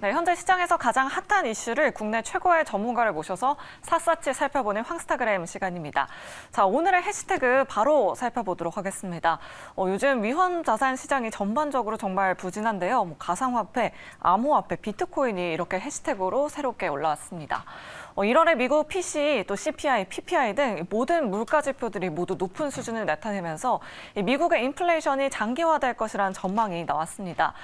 네, 현재 시장에서 가장 핫한 이슈를 국내 최고의 전문가를 모셔서 샅샅이 살펴보는 황스타그램 시간입니다. 자, 오늘의 해시태그 바로 살펴보도록 하겠습니다. 요즘 위험 자산 시장이 전반적으로 정말 부진한데요. 가상화폐, 암호화폐, 비트코인이 이렇게 해시태그로 새롭게 올라왔습니다. 1월에 미국 PCE, 또 CPI, PPI 등 모든 물가 지표들이 모두 높은 수준을 나타내면서 미국의 인플레이션이 장기화될 것이라는 전망이 나왔습니다.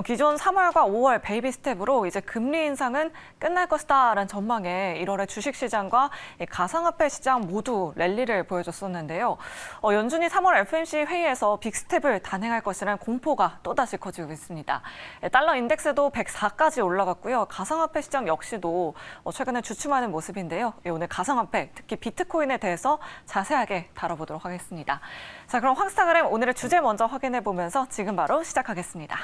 기존 3월과 5월 베이비 스텝으로 이제 금리 인상은 끝날 것이다라는 전망에 1월에 주식시장과 가상화폐 시장 모두 랠리를 보여줬었는데요. 연준이 3월 FOMC 회의에서 빅스텝을 단행할 것이라는 공포가 또다시 커지고 있습니다. 달러 인덱스도 104까지 올라갔고요. 가상화폐 시장 역시도 최근에 주춤하는 모습인데요. 오늘 가상화폐, 특히 비트코인에 대해서 자세하게 다뤄보도록 하겠습니다. 자, 그럼 황스타그램 오늘의 주제 먼저 확인해 보면서 지금 바로 시작하겠습니다.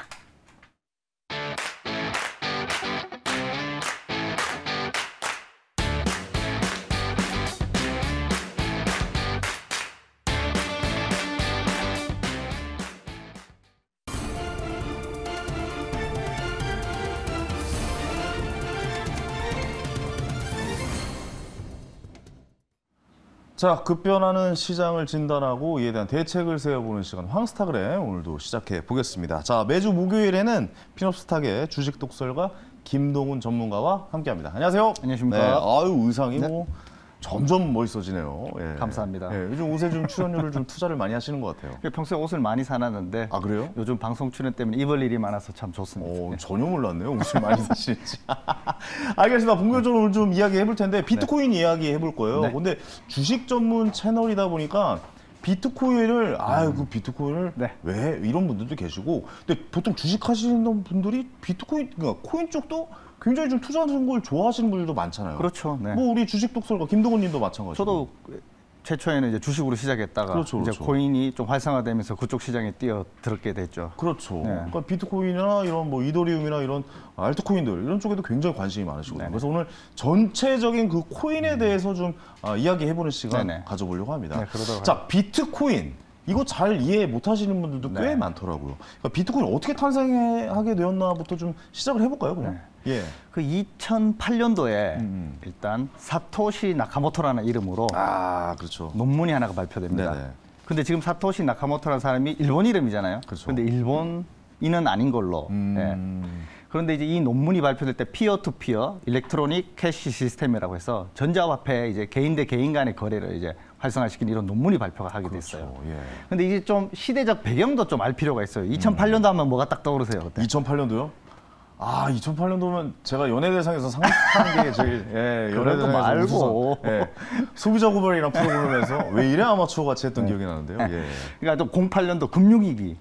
자, 급변하는 시장을 진단하고 이에 대한 대책을 세워보는 시간 황스타그램 오늘도 시작해 보겠습니다. 자, 매주 목요일에는 핀업스탁의 주식 독설가 김동훈 전문가와 함께합니다. 안녕하세요. 안녕하십니까. 네, 아유, 의상이 네. 뭐 점점 멋있어지네요. 예. 감사합니다. 예, 요즘 옷에 좀 출연료를 좀 투자를 많이 하시는 것 같아요. 평소에 옷을 많이 사놨는데 아, 그래요? 요즘 방송 출연 때문에 입을 일이 많아서 참 좋습니다. 전혀 몰랐네요. 옷을 많이 사시는지. 알겠습니다. 본격적으로 오늘 좀 이야기해 볼 텐데 비트코인 이야기 해볼 거예요. 네. 근데 주식 전문 채널이다 보니까 비트코인을 그 비트코인을 네. 왜 이런 분들도 계시고, 근데 보통 주식 하시는 분들이 비트코인, 그러니까 코인 쪽도 굉장히 좀 투자하는 걸 좋아하시는 분들도 많잖아요. 그렇죠. 네. 뭐 우리 주식 독설가 김동훈님도 마찬가지고. 저도 최초에는 이제 주식으로 시작했다가 그렇죠, 이제 그렇죠. 코인이 좀 활성화되면서 그쪽 시장에 뛰어들게 됐죠. 그렇죠. 네. 그러니까 비트코인이나 이런 뭐 이더리움이나 이런 알트코인들 이런 쪽에도 굉장히 관심이 많으시거든요. 네네. 그래서 오늘 전체적인 그 코인에 대해서 좀 이야기해보는 시간 네네. 가져보려고 합니다. 네, 그러도록 자, 비트코인. 이거 잘 이해 못하시는 분들도 꽤 네. 많더라고요. 그러니까 비트코인 어떻게 탄생하게 되었나부터 좀 시작을 해볼까요, 그냥? 예. 그 2008년도에 일단 사토시 나카모토라는 이름으로 그렇죠. 논문이 하나가 발표됩니다. 네네. 근데 지금 사토시 나카모토라는 사람이 일본 이름이잖아요. 그렇죠. 근데 일본인은 아닌 걸로. 예. 그런데 이제 이 논문이 발표될 때 피어 투 피어 일렉트로닉 캐시 시스템이라고 해서 전자화폐 이제 개인 대 개인 간의 거래를 이제 활성화시킨 이런 논문이 발표가 하게 됐어요. 그렇죠. 예. 근데 이게 좀 시대적 배경도 좀 알 필요가 있어요. 2008년도 하면 뭐가 딱 떠오르세요, 그때? 2008년도요? 2008년도면 제가 연예대상에서 상 탄 게 제일 그런 거 말고. 소비자 고발이랑 프로그램에서 왜 이래 아마추어 같이 했던 기억이 나는데요. 예. 그러니까 또 08년도 금융위기.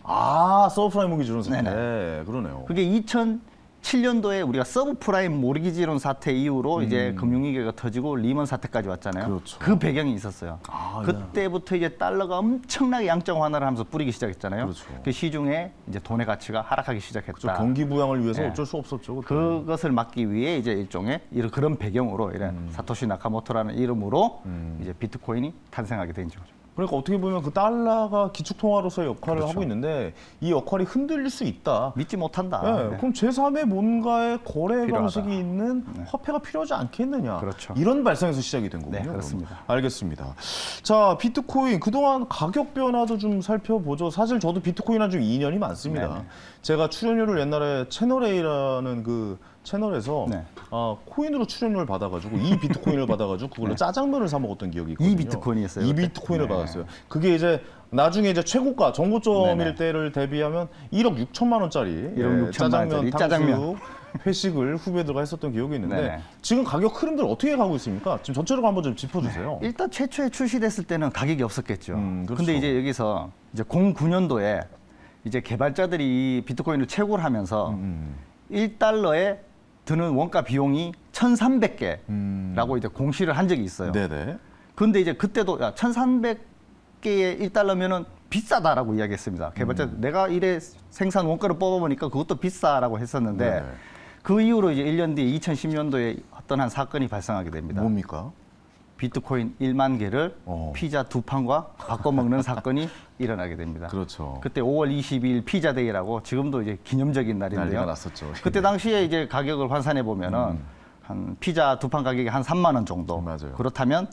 서브프라임 모기지론 사태. 네네. 네, 그러네요. 그게 2007년도에 우리가 서브프라임 모기지론 사태 이후로 이제 금융위기가 터지고 리먼 사태까지 왔잖아요. 그렇죠. 그 배경이 있었어요. 그때부터 이제 달러가 엄청나게 양적 완화를 하면서 뿌리기 시작했잖아요. 그렇죠. 그 시중에 이제 돈의 가치가 하락하기 시작했다. 경기 부양을 위해서 네. 어쩔 수 없었죠. 그때. 그것을 막기 위해 이제 일종의 그런 배경으로 이런 사토시 나카모토라는 이름으로 이제 비트코인이 탄생하게 된 거죠. 그러니까 어떻게 보면 그 달러가 기축통화로서의 역할을 그렇죠. 하고 있는데 이 역할이 흔들릴 수 있다. 믿지 못한다. 네, 네. 그럼 제3의 뭔가의 거래 필요하다. 방식이 있는 화폐가 필요하지 않겠느냐. 그렇죠. 이런 발상에서 시작이 된 거군요. 네, 그렇습니다. 그러면. 알겠습니다. 자, 비트코인 그동안 가격 변화도 좀 살펴보죠. 사실 저도 비트코인한 좀 인연이 많습니다. 네네. 제가 출연료를 옛날에 채널A라는 그 채널에서 네. 코인으로 출연료를 받아가지고 이 비트코인을 받아가지고 그걸로 짜장면을 사 먹었던 기억이 있거든요. 이 비트코인이었어요, 이 그때? 비트코인을 네. 받았어요. 그게 이제 나중에 이제 최고가 정고점일 네네. 때를 대비하면 1억 6천만 원짜리 1억 6천만 원짜리 탕수육, 회식을 후배들과 했었던 기억이 있는데 네네. 지금 가격 흐름들 어떻게 가고 있습니까? 지금 전체적으로 한번 좀 짚어주세요. 일단 최초에 출시됐을 때는 가격이 없었겠죠. 그렇죠. 근데 이제 여기서 이제 09년도에 이제 개발자들이 이 비트코인을 채굴 하면서 1달러에 드는 원가 비용이 1,300개라고 이제 공시를 한 적이 있어요. 네네. 근데 이제 그때도 1,300개의 1달러면은 비싸다라고 이야기했습니다. 개발자 내가 이래 생산 원가를 뽑아보니까 그것도 비싸라고 했었는데 그 이후로 이제 1년 뒤에 2010년도에 어떤 한 사건이 발생하게 됩니다. 뭡니까? 비트코인 1만 개를 피자 2판과 바꿔먹는 사건이 일어나게 됩니다. 그렇죠. 그때 5월 22일 피자데이라고 지금도 이제 기념적인 날인데요. 난리가 났었죠. 그때 당시에 이제 가격을 환산해 보면은 한 피자 2판 가격이 한 3만 원 정도. 맞아요. 그렇다면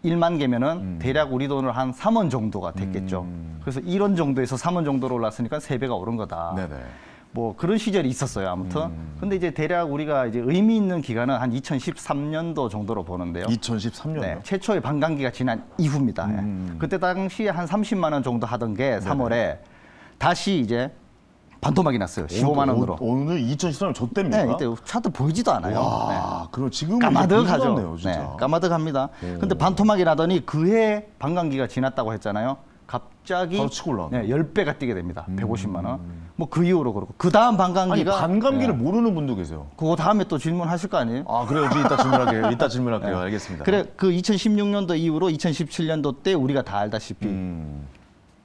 1만 개면은 대략 우리 돈으로 한 3원 정도가 됐겠죠. 그래서 1원 정도에서 3원 정도로 올랐으니까 3배가 오른 거다. 네네. 뭐 그런 시절이 있었어요. 아무튼. 근데 이제 대략 우리가 이제 의미 있는 기간은 한 2013년도 정도로 보는데요. 2013년도. 네, 최초의 반감기가 지난 이후입니다. 예. 그때 당시에 한 30만 원 정도 하던 게 3월에 다시 이제 반토막이 났어요. 15만 원으로. 오늘 2013년 좆대입니까? 네, 이때 차트 보이지도 않아요. 와, 그럼 지금 까마득하죠. 네요, 진짜. 네, 까마득합니다. 근데 반토막이 나더니 그해 반감기가 지났다고 했잖아요. 갑자기 바로 치고 올라왔네. 10배가 뛰게 됩니다. 150만 원. 뭐 그 이후로 그렇고 그 다음 아니 반감기가 반감기를 모르는 분도 계세요. 그거 다음에 또 질문하실 거 아니에요? 아 그래요? 이따 질문할게요. 이따 질문할게요. 알겠습니다. 그래 그 2016년도 이후로 2017년도 때 우리가 다 알다시피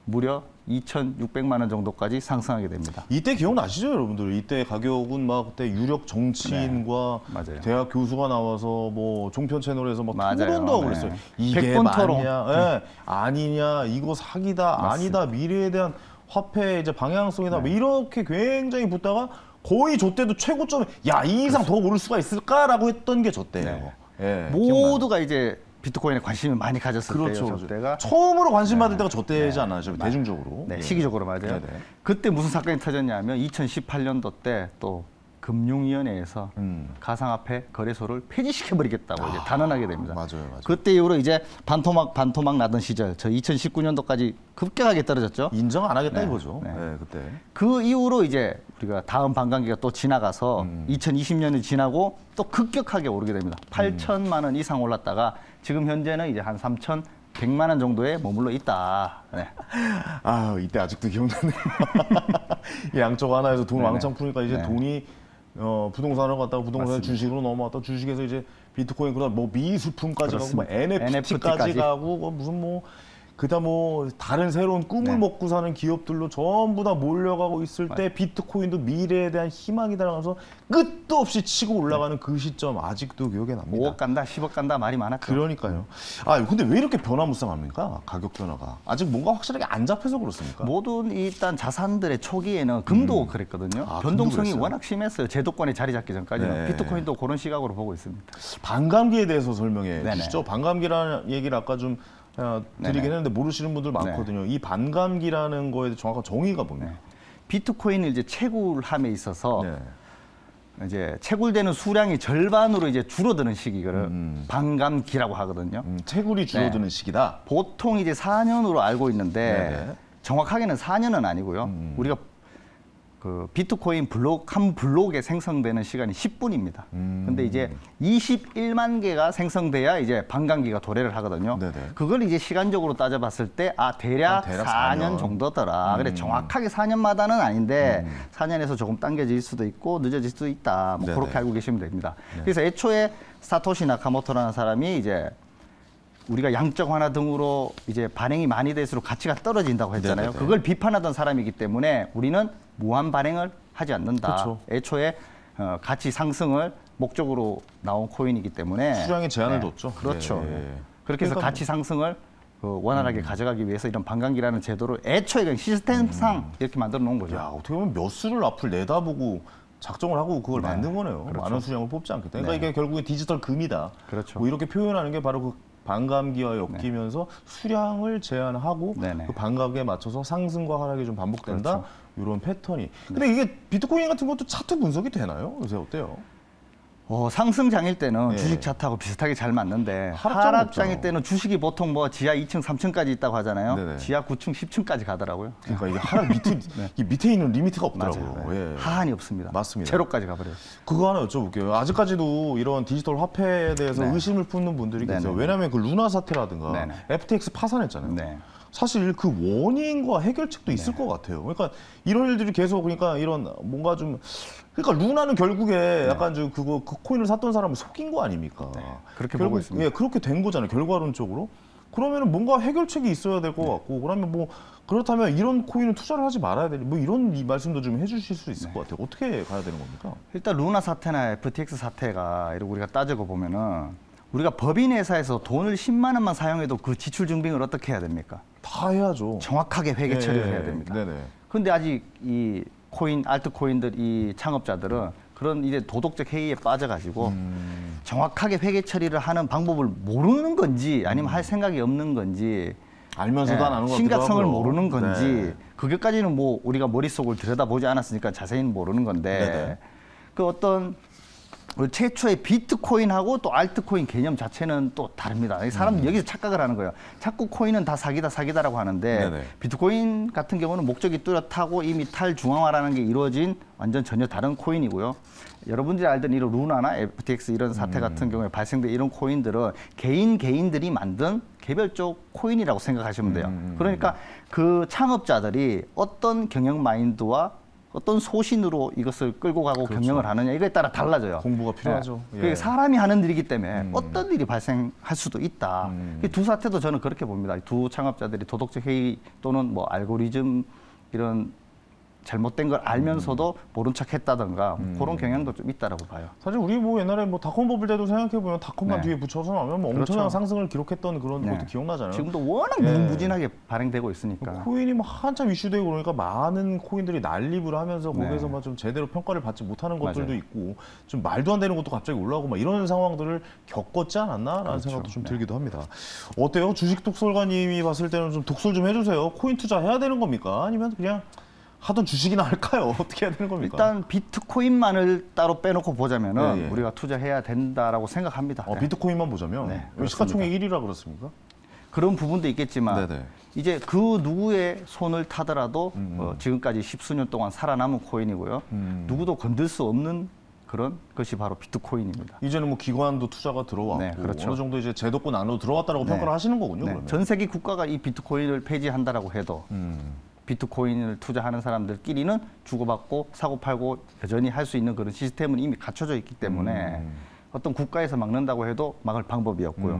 무려 2,600만 원 정도까지 상승하게 됩니다. 이때 기억나시죠, 여러분들? 이때 가격은 막 그때 유력 정치인과 맞아요. 대학 교수가 나와서 뭐 종편 채널에서 막 맞아요. 토론도 하고 네. 그랬어요. 이게 100번 토론. 맞냐, 예, 아니냐, 이거 사기다, 맞습니다. 아니다, 미래에 대한 화폐 이제 방향성이다, 뭐 이렇게 굉장히 붙다가 거의 저 때도 최고점에 야, 이 이상 더 오를 수가 있을까라고 했던 게 저 때예요. 예, 모두가 이제 비트코인에 관심을 많이 가졌을 그렇죠. 때예요. 저 때가. 처음으로 관심 받을 때가 저 때지 않아요, 대중적으로. 네, 예. 시기적으로 맞아요. 네네. 그때 무슨 사건이 터졌냐면 2018년도 때 또 금융위원회에서 가상화폐 거래소를 폐지시켜버리겠다고 이제 단언하게 됩니다. 맞아요, 맞아요. 그때 이후로 이제 반토막 나던 시절, 저 2019년도까지 급격하게 떨어졌죠. 인정 안 하겠다 네, 이거죠. 네. 네, 그때. 그 이후로 이제 우리가 다음 반감기가 또 지나가서 2020년이 지나고 또 급격하게 오르게 됩니다. 8천만 원 이상 올랐다가 지금 현재는 이제 한 3,100만 원 정도에 머물러 있다. 네. 아, 이때 아직도 기억나네요. 양쪽 하나에서 돈 네네. 왕창 푸니까 이제 네. 돈이 부동산을 갔다가 부동산 맞습니다. 주식으로 넘어왔다 주식에서 이제 비트코인 그다음 뭐 미술품까지 가고 뭐 그렇습니다. NFT까지 NFT까지. 가고 뭐 무슨 뭐 그다음 뭐 다른 새로운 꿈을 네. 먹고 사는 기업들로 전부 다 몰려가고 있을 때 비트코인도 미래에 대한 희망이다라면서 끝도 없이 치고 올라가는 그 시점 아직도 기억에 납니다. 5억 간다, 10억 간다 말이 많았죠. 그러니까요. 아 근데 왜 이렇게 변화무쌍합니까? 가격 변화가 아직 뭔가 확실하게 안 잡혀서 그렇습니까? 모든 일단 자산들의 초기에는 금도 그랬거든요. 아, 변동성이 금도 그랬어요? 워낙 심했어요. 제도권에 자리 잡기 전까지는. 네. 비트코인도 그런 시각으로 보고 있습니다. 반감기에 대해서 설명해 네네. 주시죠. 반감기라는 얘기를 아까 좀 드리긴 네네. 했는데 모르시는 분들 많거든요. 이 반감기라는 거에 대해 정확한 정의가 뭡니까? 비트코인을 이제 채굴함에 있어서 네. 이제 채굴되는 수량이 절반으로 이제 줄어드는 시기를 반감기라고 하거든요. 채굴이 줄어드는 시기다. 보통 이제 4년으로 알고 있는데 네네. 정확하게는 4년은 아니고요. 우리가 그 비트코인 한 블록에 생성되는 시간이 10분입니다. 근데 이제 21만 개가 생성돼야 이제 반감기가 도래를 하거든요. 네네. 그걸 이제 시간적으로 따져봤을 때 대략 대략 4년 4년. 정도더라. 그래 정확하게 4년마다는 아닌데 4년에서 조금 당겨질 수도 있고 늦어질 수도 있다. 뭐 네네. 그렇게 알고 계시면 됩니다. 그래서 애초에 사토시 나카모토라는 사람이 이제 우리가 양적 완화 등으로 이제 발행이 많이 될수록 가치가 떨어진다고 했잖아요. 네네네. 그걸 비판하던 사람이기 때문에 우리는 무한 발행을 하지 않는다. 그쵸. 애초에 가치 상승을 목적으로 나온 코인이기 때문에 수량에 제한을 뒀죠. 그렇죠. 예, 예. 그렇게 해서 그러니까 가치 상승을 원활하게 가져가기 위해서 이런 반감기라는 제도를 애초에 그냥 시스템상 이렇게 만들어 놓은 거죠. 야 어떻게 보면 몇 수를 앞을 내다보고 작정을 하고 그걸 네. 만든 거네요. 그렇죠. 많은 수량을 뽑지 않겠다. 그러니까 네. 이게 결국엔 디지털 금이다. 그렇죠. 뭐 이렇게 표현하는 게 바로 그 반감기와 엮이면서 수량을 제한하고 네네. 그 반감기에 맞춰서 상승과 하락이 좀 반복된다. 그렇죠. 이런 패턴이. 근데 이게 비트코인 같은 것도 차트 분석이 되나요? 요새 어때요? 상승장일 때는 예. 주식 차트하고 비슷하게 잘 맞는데 하락장은 하락장일 없잖아. 때는 주식이 보통 뭐 지하 2층, 3층까지 있다고 하잖아요. 네네. 지하 9층, 10층까지 가더라고요. 그러니까 이게 하락 밑에 이 밑에 있는 리미트가 없더라고요. 맞아요. 예. 하한이 없습니다. 맞습니다. 제로까지 가버려요. 그거 하나 여쭤볼게요. 아직까지도 이런 디지털 화폐에 대해서 네. 의심을 품는 분들이 계세요. 네네. 왜냐하면 그 루나 사태라든가 네네. FTX 파산했잖아요. 네. 사실 그 원인과 해결책도 있을 것 같아요. 그러니까 이런 일들이 계속 그러니까 이런 뭔가 좀 그러니까 루나는 결국에 약간 좀 그 코인을 샀던 사람을 속인 거 아닙니까? 그렇게 결국, 보고 있습니다. 예, 그렇게 된 거잖아요. 결과론적으로. 그러면은 뭔가 해결책이 있어야 될 것 같고 그러면 뭐 그렇다면 이런 코인은 투자를 하지 말아야 되니 뭐 이런 말씀도 좀 해주실 수 있을 것 같아요. 어떻게 가야 되는 겁니까? 일단 루나 사태나 FTX 사태가 이렇게 우리가 따지고 보면은 우리가 법인 회사에서 돈을 10만 원만 사용해도 그 지출 증빙을 어떻게 해야 됩니까? 다 해야죠. 정확하게 회계 처리를 예, 해야 됩니다. 네네. 그런데 아직 이 코인, 알트코인들 이 창업자들은 그런 이제 도덕적 해이에 빠져가지고 정확하게 회계 처리를 하는 방법을 모르는 건지 아니면 할 생각이 없는 건지 알면서도 안 하는 것 같기도 심각성을 하고요. 모르는 건지 네. 그게까지는 뭐 우리가 머릿속을 들여다보지 않았으니까 자세히는 모르는 건데 네네. 그 어떤 최초의 비트코인하고 또 알트코인 개념 자체는 또 다릅니다. 사람들이 여기서 착각을 하는 거예요. 자꾸 코인은 다 사기다 사기다라고 하는데 네네. 비트코인 같은 경우는 목적이 뚜렷하고 이미 탈중앙화라는 게 이루어진 완전 전혀 다른 코인이고요. 여러분들이 알던 이런 루나나 FTX 이런 사태 같은 경우에 발생된 이런 코인들은 개인들이 만든 개별적 코인이라고 생각하시면 돼요. 그러니까 그 창업자들이 어떤 경영 마인드와 어떤 소신으로 이것을 끌고 가고 그렇죠. 경영을 하느냐 이거에 따라 달라져요. 공부가 필요하죠. 예. 예. 그게 사람이 하는 일이기 때문에 어떤 일이 발생할 수도 있다. 이 두 사태도 저는 그렇게 봅니다. 두 창업자들이 도덕적 해이 또는 뭐 알고리즘 이런 잘못된 걸 알면서도 모른 척 했다던가 그런 경향도 좀 있다라고 봐요. 사실 우리 뭐 옛날에 뭐 닷컴 버블 때도 생각해보면 닷컴만 네. 뒤에 붙여서 나오면 뭐 엄청난 그렇죠. 상승을 기록했던 그런 네. 것도 기억나잖아요. 지금도 워낙 예. 무궁무진하게 발행되고 있으니까. 코인이 뭐 한참 이슈되고 그러니까 많은 코인들이 난립을 하면서 네. 거기에서 막 좀 제대로 평가를 받지 못하는 것들도 맞아요. 있고 좀 말도 안 되는 것도 갑자기 올라오고 막 이런 상황들을 겪었지 않았나라는 그렇죠. 생각도 좀 네. 들기도 합니다. 어때요? 주식 독설가님이 봤을 때는 좀 독설 좀 해주세요. 코인 투자해야 되는 겁니까? 아니면 그냥 하던 주식이나 할까요? 어떻게 해야 되는 겁니까? 일단 비트코인만을 따로 빼놓고 보자면은 예, 예. 우리가 투자해야 된다라고 생각합니다. 네. 비트코인만 보자면 네, 왜 시가총액 1위라 그렇습니까? 그런 부분도 있겠지만 네네. 이제 그 누구의 손을 타더라도 지금까지 십수년 동안 살아남은 코인이고요. 누구도 건들 수 없는 그런 것이 바로 비트코인입니다. 이제는 뭐 기관도 투자가 들어왔고 네, 그렇죠. 어느 정도 이제 제도권 안으로 들어왔다라고 네. 평가를 하시는 거군요. 네, 그러면. 전 세계 국가가 이 비트코인을 폐지한다라고 해도 비트코인을 투자하는 사람들끼리는 주고받고 사고팔고 여전히 할 수 있는 그런 시스템은 이미 갖춰져 있기 때문에 어떤 국가에서 막는다고 해도 막을 방법이 없고요.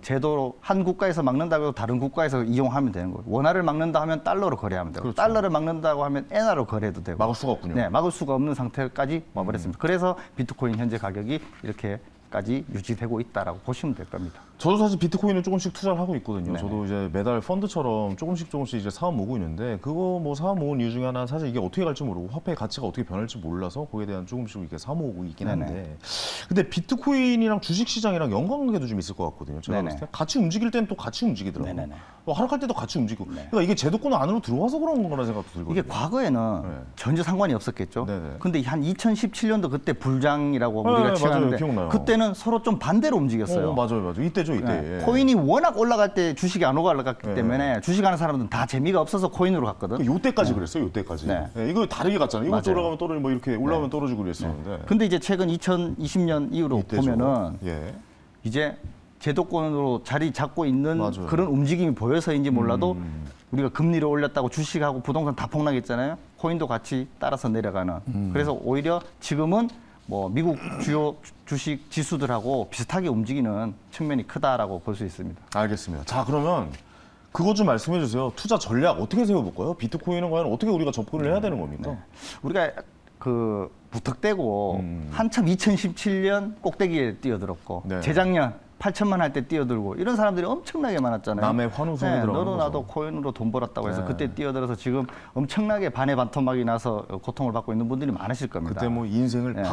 제도로 한 국가에서 막는다고 해도 다른 국가에서 이용하면 되는 거예요. 원화를 막는다 하면 달러로 거래하면 되고 그렇죠. 달러를 막는다고 하면 엔화로 거래해도 되고 막을 수가 없군요. 네, 막을 수가 없는 상태까지 와버렸습니다. 그래서 비트코인 현재 가격이 이렇게까지 유지되고 있다라고 보시면 될 겁니다. 저도 사실 비트코인을 조금씩 투자를 하고 있거든요. 네네. 저도 이제 매달 펀드처럼 조금씩 이제 사업 모으고 있는데 그거 뭐 사업 모은 이유 중에 하나는 사실 이게 어떻게 갈지 모르고 화폐의 가치가 어떻게 변할지 몰라서 거기에 대한 조금씩 이렇게 사 모으고 있긴 네네. 한데 근데 비트코인이랑 주식시장이랑 연관관계도 좀 있을 것 같거든요. 제가 네네. 봤을 때 같이 움직일 때는 또 같이 움직이더라고요. 네네네. 또 하락할 때도 같이 움직이고 네. 그러니까 이게 제도권 안으로 들어와서 그런 거라는 생각도 들거든요. 이게 과거에는 네. 전혀 상관이 없었겠죠. 네네. 근데 한 2017년도 그때 불장이라고 네, 우리가 맞아요. 칭하는데 기억나요. 그때는 서로 좀 반대로 움직였어요. 맞아요. 이때죠, 이때. 네. 예. 코인이 워낙 올라갈 때 주식이 안 올라갔기 네. 때문에 주식하는 사람들은 다 재미가 없어서 코인으로 갔거든. 요때까지 그랬어요, 요때까지. 네. 예, 이거 다르게 갔잖아요. 이거 맞아요. 올라가면 떨어지고 뭐 이렇게 올라오면 떨어지고 그랬었는데. 근데 이제 최근 2020년 이후로 이때죠. 보면은 예. 이제 제도권으로 자리 잡고 있는 맞아요. 그런 움직임이 보여서인지 몰라도 우리가 금리를 올렸다고 주식하고 부동산 다 폭락했잖아요. 코인도 같이 따라서 내려가는. 그래서 오히려 지금은 뭐 미국 주요 주식 지수들하고 비슷하게 움직이는 측면이 크다라고 볼 수 있습니다. 알겠습니다. 자, 그러면 그것 좀 말씀해 주세요. 투자 전략 어떻게 세워볼까요? 비트코인은 과연 어떻게 우리가 접근을 해야 되는 겁니까? 우리가 그 무턱대고 한참 2017년 꼭대기에 뛰어들었고 네. 재작년 8천만 할 때 뛰어들고 이런 사람들이 엄청나게 많았잖아요. 남의 환호성에 들어가는 너도 거죠. 나도 코인으로 돈 벌었다고 해서 네. 그때 뛰어들어서 지금 엄청나게 반의 반토막이 나서 고통을 받고 있는 분들이 많으실 겁니다. 그때 뭐 인생을 네.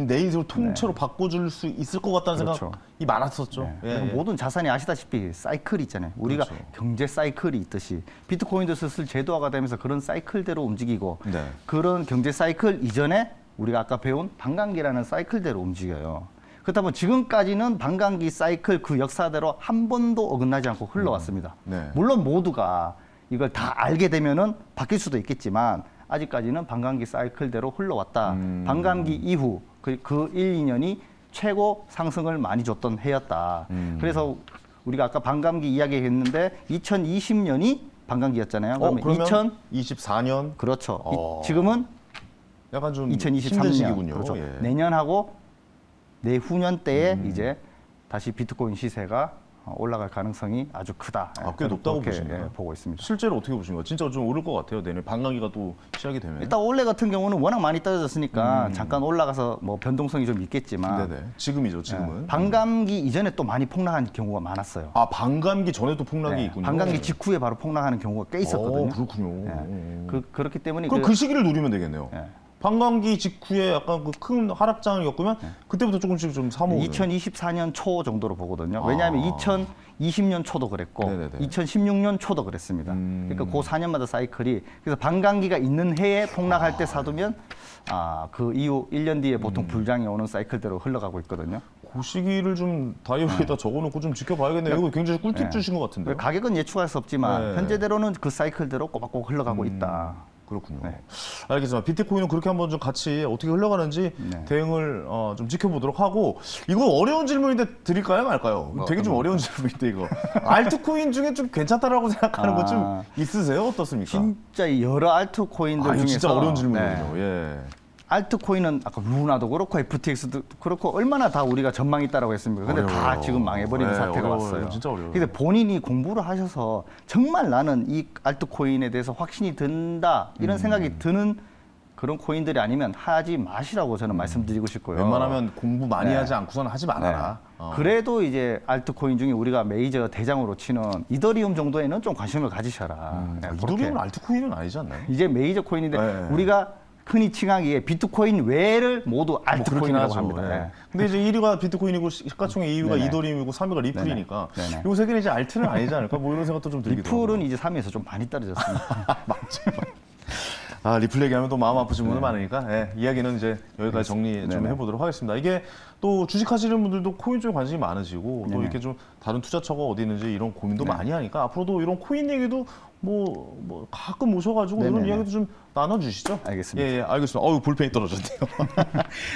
내 인생을 통째로 바꿔줄 수 있을 것 같다는 그렇죠. 생각이 많았었죠. 네. 예, 그리고 예. 모든 자산이 아시다시피 사이클이 있잖아요. 우리가 그렇죠. 경제 사이클이 있듯이 비트코인도 슬슬 제도화가 되면서 그런 사이클대로 움직이고 네. 그런 경제 사이클 이전에 우리가 아까 배운 반감기라는 사이클대로 움직여요. 그렇다 보면 지금까지는 반감기 사이클 그 역사대로 한 번도 어긋나지 않고 흘러왔습니다. 네. 물론 모두가 이걸 다 알게 되면은 바뀔 수도 있겠지만 아직까지는 반감기 사이클대로 흘러왔다. 반감기 이후 그 1, 2년이 최고 상승을 많이 줬던 해였다. 그래서 우리가 아까 반감기 이야기했는데 2020년이 반감기였잖아요. 그러면 그러면 24년 그렇죠. 지금은 약간 좀 2023년 힘든 시기군요. 그렇죠. 예. 내년하고 내후년 때에 이제 다시 비트코인 시세가 올라갈 가능성이 아주 크다. 아, 꽤 높다고 그렇게, 보시네요. 보고 있습니다. 실제로 어떻게 보신 거예요? 진짜 좀 오를 것 같아요. 내년 반감기가 또 시작이 되면. 일단 올해 같은 경우는 워낙 많이 떨어졌으니까 잠깐 올라가서 뭐 변동성이 좀 있겠지만 네네. 지금이죠. 지금은. 반감기 이전에 또 많이 폭락한 경우가 많았어요. 아, 반감기 전에도 폭락이 네, 있군요. 반감기 직후에 바로 폭락하는 경우가 꽤 있었거든요. 그렇군요. 네. 그렇기 때문에 그럼 그 시기를 노리면 되겠네요. 네. 반감기 직후에 약간 그 큰 하락장을 겪으면 그때부터 조금씩 좀 사모으는. 2024년 초 정도로 보거든요. 왜냐하면 2020년 초도 그랬고 네네네. 2016년 초도 그랬습니다. 그러니까 그 4년마다 사이클이 그래서 반감기가 있는 해에 폭락할 때 사두면 그 이후 1년 뒤에 보통 불장이 오는 사이클대로 흘러가고 있거든요. 그 시기를 좀 다이어리에다 적어놓고 좀 지켜봐야겠네요. 이거 굉장히 꿀팁 주신 것 같은데요. 가격은 예측할 수 없지만 네. 현재대로는 그 사이클대로 꼬박꼬박 흘러가고 있다. 그렇군요. 네. 알겠습니다. 비트코인은 그렇게 한번 좀 같이 어떻게 흘러가는지 네. 대응을 좀 지켜보도록 하고, 이거 어려운 질문인데 드릴까요, 말까요? 되게 좀 어려운 질문인데 이거. 알트코인 중에 좀 괜찮다라고 생각하는 거 좀 있으세요? 어떻습니까? 진짜 이 여러 알트코인들 이거 중에서 진짜 어려운 질문이거든요. 네. 예. 알트코인은 아까 루나도 그렇고 FTX도 그렇고 얼마나 다 우리가 전망이 있다라고 했습니까? 근데 다 어려워요. 지금 망해버리는 네, 사태가 어려워요. 왔어요. 진짜 어려워요. 근데 본인이 공부를 하셔서 정말 나는 이 알트코인에 대해서 확신이 든다 이런 생각이 드는 그런 코인들이 아니면 하지 마시라고 저는 말씀드리고 싶고요. 웬만하면 공부 많이 네. 하지 않고서는 하지 말아라. 그래도 이제 알트코인 중에 우리가 메이저 대장으로 치는 이더리움 정도에는 좀 관심을 가지셔라. 네, 그렇게. 이더리움은 알트코인은 아니지 않나요? 이제 메이저 코인인데 네. 우리가 흔히 칭하기에 비트코인 외를 모두 뭐 그렇긴 알트코인이라고 하죠. 합니다. 예. 네. 근데 이제 1위가 비트코인이고 시가총액 2위가 네네. 이더리움이고 3위가 리플이니까 네네. 요 세 개는 이제 알트는 아니지 않을까? 뭐 이런 생각도 좀 들기도 하고. 리플은 이제 3위에서 좀 많이 떨어졌습니다. 아, 리플 얘기하면 또 마음 아프신 분들 많으니까 이야기는 이제 여기까지 정리 좀 네네. 해보도록 하겠습니다. 이게 또 주식하시는 분들도 코인 쪽에 관심이 많으시고 또 이렇게 좀 다른 투자처가 어디 있는지 이런 고민도 많이 하니까 앞으로도 이런 코인 얘기도 뭐 가끔 모셔가지고 이런 네네네. 이야기도 좀 나눠주시죠. 알겠습니다. 예, 알겠습니다. 어우, 볼펜이 떨어졌네요.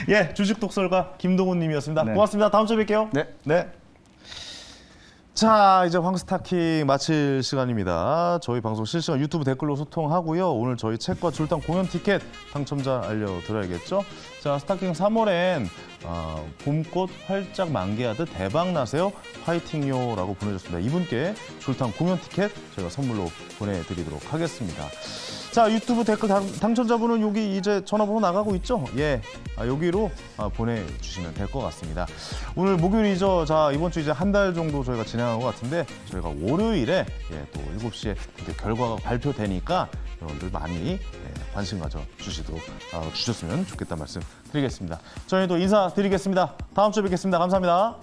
예, 주식 독설가 김동훈 님이었습니다. 네. 고맙습니다. 다음 주에 뵐게요. 네. 네. 자, 이제 황스타킹 마칠 시간입니다. 저희 방송 실시간 유튜브 댓글로 소통하고요. 오늘 저희 책과 줄당 공연 티켓 당첨자 알려드려야겠죠. 자, 스타킹 3월엔 봄꽃 활짝 만개하듯 대박 나세요. 화이팅요라고 보내줬습니다. 이분께 줄당 공연 티켓 저희가 선물로 보내드리도록 하겠습니다. 자, 유튜브 댓글 당첨자분은 여기 이제 전화번호 나가고 있죠? 예, 여기로 보내주시면 될 것 같습니다. 오늘 목요일이죠. 자, 이번 주 이제 한 달 정도 저희가 진행한 것 같은데 저희가 월요일에 또 7시에 결과가 발표되니까 여러분들 많이 관심 가져 주셨으면 좋겠다는 말씀 드리겠습니다. 저희도 인사드리겠습니다. 다음 주에 뵙겠습니다. 감사합니다.